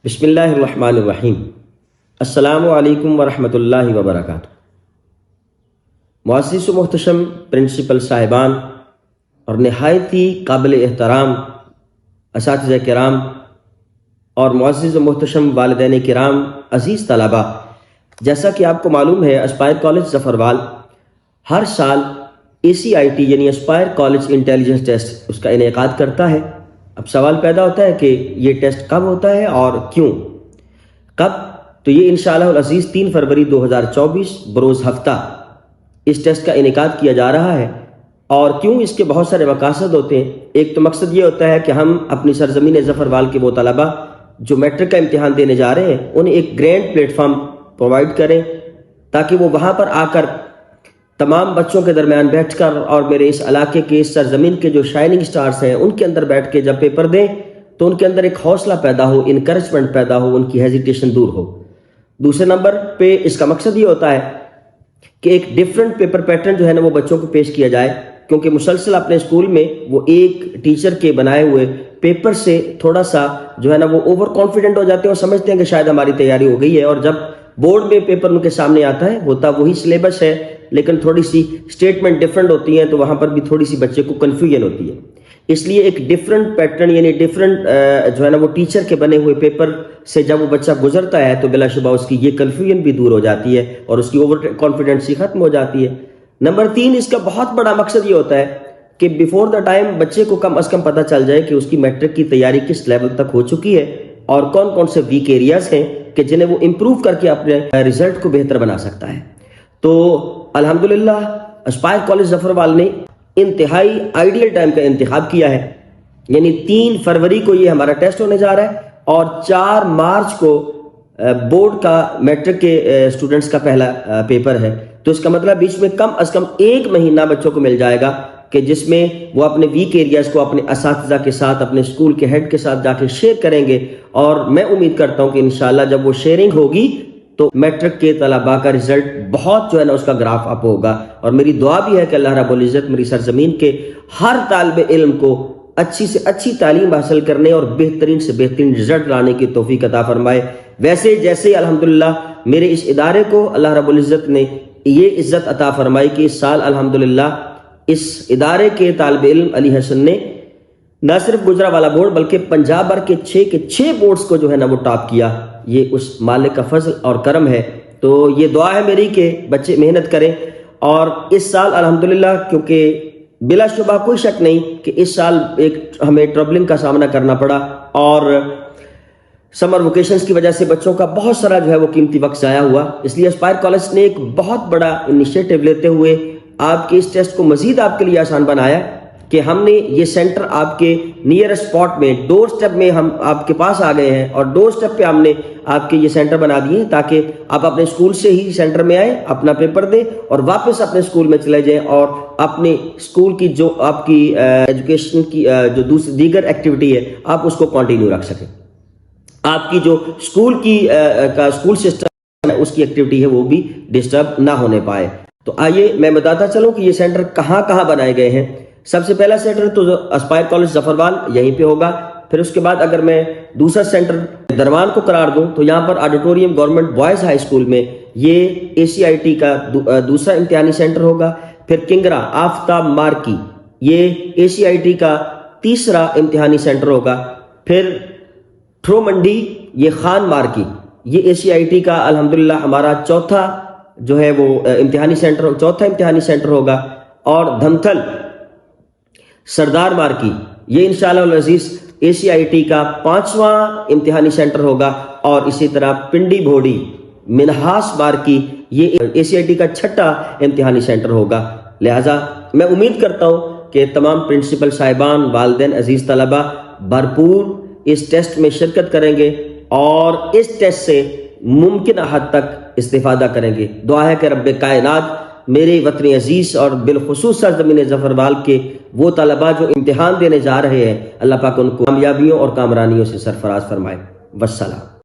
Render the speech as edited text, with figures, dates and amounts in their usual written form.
بسم اللہ الرحمن الرحیم۔ السلام علیکم ورحمۃ اللہ وبرکاتہ۔ معزز و محتشم پرنسپل صاحبان اور نہایت ہی قابل احترام اساتذہ کرام اور معزز و محتشم والدین کرام، عزیز طلبہ، جیسا کہ آپ کو معلوم ہے اسپائر کالج ظفروال ہر سال ACIT یعنی اسپائر کالج انٹیلیجنس ٹیسٹ اس کا انعقاد کرتا ہے۔ اب سوال پیدا ہوتا ہے کہ یہ ٹیسٹ کب ہوتا ہے اور کیوں؟ کب؟ تو یہ انشاءاللہ العزیز 3 فروری 2024 بروز ہفتہ اس ٹیسٹ کا انعقاد کیا جا رہا ہے۔ اور کیوں؟ اس کے بہت سارے مقاصد ہوتے ہیں۔ ایک تو مقصد یہ ہوتا ہے کہ ہم اپنی سرزمین ظفروال کے وہ طلبہ جو میٹرک کا امتحان دینے جا رہے ہیں انہیں ایک گرینڈ پلیٹ فارم پرووائڈ کریں تاکہ وہ وہاں پر آ کر تمام بچوں کے درمیان بیٹھ کر اور میرے اس علاقے کے اس سرزمین کے جو شائننگ سٹارز ہیں ان کے اندر بیٹھ کے جب پیپر دیں تو ان کے اندر ایک حوصلہ پیدا ہو، انکریجمنٹ پیدا ہو، ان کی ہیزیٹیشن دور ہو۔ دوسرے نمبر پہ اس کا مقصد یہ ہوتا ہے کہ ایک ڈیفرنٹ پیپر پیٹرن جو ہے نا وہ بچوں کو پیش کیا جائے، کیونکہ مسلسل اپنے اسکول میں وہ ایک ٹیچر کے بنائے ہوئے پیپر سے تھوڑا سا جو ہے نا وہ اوور کانفیڈنٹ ہو جاتے ہیں اور سمجھتے ہیں کہ شاید ہماری تیاری ہو گئی ہے، اور جب بورڈ میں پیپر ان کے سامنے آتا ہے ہوتا وہی سلیبس ہے لیکن تھوڑی سی سٹیٹمنٹ ڈیفرنٹ ہوتی ہیں، تو وہاں پر بھی تھوڑی سی بچے کو کنفیوژن ہوتی ہے۔ اس لیے ایک ڈیفرنٹ پیٹرن یعنی ڈیفرنٹ جو ہے نا وہ ٹیچر کے بنے ہوئے پیپر سے جب وہ بچہ گزرتا ہے تو بلا شبہ اس کی یہ کنفیوژن بھی دور ہو جاتی ہے اور اس کی اوور کانفیڈنسی ختم ہو جاتی ہے۔ نمبر 3، اس کا بہت بڑا مقصد یہ ہوتا ہے کہ بیفور دا ٹائم بچے کو کم از کم پتہ چل جائے کہ اس کی میٹرک کی تیاری کس لیول تک ہو چکی ہے اور کون کون سے ویک ایریاز ہیں کہ جنہیں وہ امپروو کر کے اپنے ریزلٹ کو بہتر بنا سکتا ہے۔ تو الحمدللہ اسپائر کالج ظفروال نے انتہائی آئیڈیل ٹائم کا انتخاب کیا ہے، یعنی 3 فروری کو یہ ہمارا ٹیسٹ ہونے جا رہا ہے اور 4 مارچ کو بورڈ کا میٹرک کے اسٹوڈنٹس کا پہلا پیپر ہے۔ تو اس کا مطلب بیچ میں کم از کم 1 مہینہ بچوں کو مل جائے گا کہ جس میں وہ اپنے ویک ایریاز کو اپنے اساتذہ کے ساتھ، اپنے اسکول کے ہیڈ کے ساتھ جا کے شیئر کریں گے، اور میں امید کرتا ہوں کہ انشاءاللہ جب وہ شیئرنگ ہوگی تو میٹرک کے طلباء کا رزلٹ بہت جو ہے نا اس کا گراف اپ ہوگا۔ اور میری دعا بھی ہے کہ اللہ رب العزت میری سرزمین کے ہر طالب علم کو اچھی سے اچھی تعلیم حاصل کرنے اور بہترین سے بہترین رزلٹ لانے کی توفیق عطا فرمائے۔ ویسے جیسے الحمدللہ میرے اس ادارے کو اللہ رب العزت نے یہ عزت عطا فرمائی کہ اس سال الحمدللہ اس ادارے کے طالب علم علی حسن نے نہ صرف گجرانوالہ بورڈ بلکہ پنجاب بھر کے 6 بورڈز کو جو ہے نا وہ ٹاپ کیا۔ یہ اس مالک کا فضل اور کرم ہے۔ تو یہ دعا ہے میری کہ بچے محنت کریں، اور اس سال الحمدللہ کیونکہ بلا شبہ کوئی شک نہیں کہ اس سال ایک ہمیں ٹربلنگ کا سامنا کرنا پڑا اور سمر ویکیشنز کی وجہ سے بچوں کا بہت سارا جو ہے وہ قیمتی وقت ضائع ہوا۔ اس لیے اسپائر کالج نے ایک بہت بڑا انیشیٹو لیتے ہوئے آپ کے اس ٹیسٹ کو مزید آپ کے لیے آسان بنایا کہ ہم نے یہ سینٹر آپ کے نیئر اسپاٹ میں ڈور سٹیپ میں ہم آپ کے پاس آ گئے ہیں، اور ڈور سٹیپ پہ ہم نے آپ کے یہ سینٹر بنا دیے ہیں تاکہ آپ اپنے اسکول سے ہی سینٹر میں آئیں، اپنا پیپر دیں اور واپس اپنے اسکول میں چلے جائیں، اور اپنے اسکول کی جو آپ کی ایجوکیشن کی جو دیگر ایکٹیویٹی ہے آپ اس کو کنٹینیو رکھ سکیں۔ آپ کی جو اسکول کی اسکول سسٹم ہے اس کی ایکٹیویٹی ہے وہ بھی ڈسٹرب نہ ہونے پائے۔ تو آئیے میں بتاتا چلوں کہ یہ سینٹر کہاں کہاں بنائے گئے ہیں۔ سب سے پہلا سینٹر تو اسپائر کالج ظفروال یہیں پہ ہوگا۔ پھر اس کے بعد اگر میں دوسرا سینٹر درمان کو قرار دوں تو یہاں پر auditorium government boys high school میں یہ ACIT کا دوسرا امتحانی سینٹر ہوگا۔ پھر کنگرا آفتاب مارکی یہ ACIT کا تیسرا امتحانی سینٹر ہوگا۔ پھر تھرو منڈی یہ خان مارکی یہ ACIT کا الحمدللہ ہمارا چوتھا جو ہے وہ چوتھا امتحانی سینٹر ہوگا۔ اور دھمتھل سردار مارکی یہ انشاءاللہ العزیز ACIT کا 5واں امتحانی سینٹر ہوگا، اور اسی طرح پنڈی بھوڑی منہاس مارکی یہ ACIT کا 6واں امتحانی سینٹر ہوگا۔ لہٰذا میں امید کرتا ہوں کہ تمام پرنسپل صاحبان، والدین، عزیز طلبہ بھرپور اس ٹیسٹ میں شرکت کریں گے اور اس ٹیسٹ سے ممکنہ حد تک استفادہ کریں گے۔ دعا ہے کہ رب کائنات میرے وطن عزیز اور بالخصوص سرزمین ظفروال کے وہ طلباء جو امتحان دینے جا رہے ہیں، اللہ پاک ان کو کامیابیوں اور کامرانیوں سے سرفراز فرمائے۔ والسلام۔